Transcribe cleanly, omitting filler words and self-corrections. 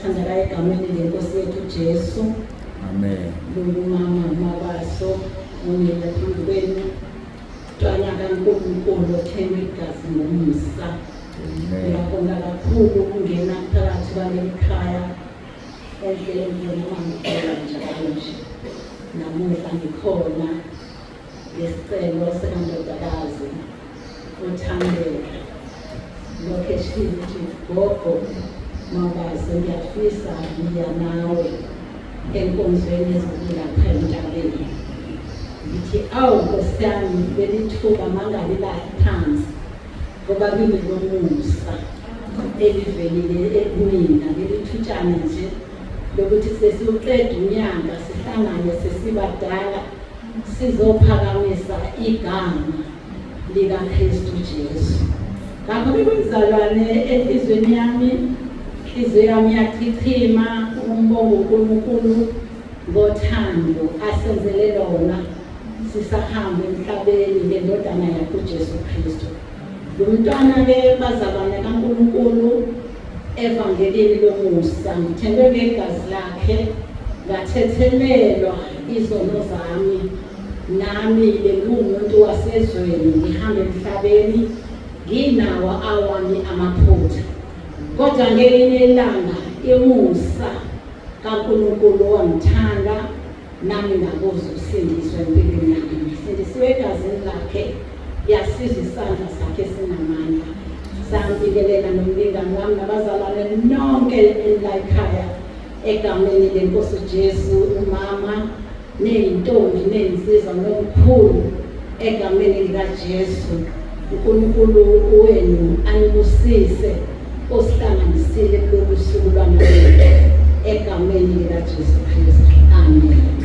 sithandela egameni leNkosi yethu UJesu. Amen. Mama Mabaso, unile phambi kwenu. Mntwana kaNkulunkulu othengwe igazi ngomusa. Ngiyabonga kakhulu ukungena phakathi kwaleli khaya endleleni ngikhona njalo nje. Namuhla ngikhona ngesicelo sekandodakazi uThandeka. Lokho eshiwo ukuthi Gogo Mabaso ngiyafisa ngiya nawe enkonzweni ezilapha eNtabeni. Ngithi awu Nkosi yami belithuba mangabe laphansi ngoba nginomusa elivelile kumina belithutshana nje lokuthi sesiuqeda unyanga sihlangane sesibadala sizophakamisa igama lika Kristu Jesu. Ngakho bekuzalwane enhlizweni yami, inhliziyo yami yachichima umbongo uNkulunkulu ngothando asenzele lona sisahamba emhlabeni ngendodana yakhe uJesu Kristu. Lumntwana ke bazalwane kaNkulunkulu evangelini lomusa ngithembe ngegazi lakhe ngathethelelwa izono zami nami bengumuntu wasezweni ngihamba emhlabeni nginawo awami amaphutha. Kodwa ngelinye ilanga imusa kaNkulunkulu wangithanda nami ngabuza ukusindiswa empilweni yami. Sindisiwe egazini lakhe yasiza isandla sakhe sinamandla. Sangibikelela nomlingani wami nabazalwane nonke elayikhaya egameni leNkosi uJesu, umama neyintombi neyinsizwa nomkhulu egameni likaJesu. uNkulunkulu wenu anibusise osihlanganisile kulolu suku lwanamuhla egameni likaJesu Kristu. Amen.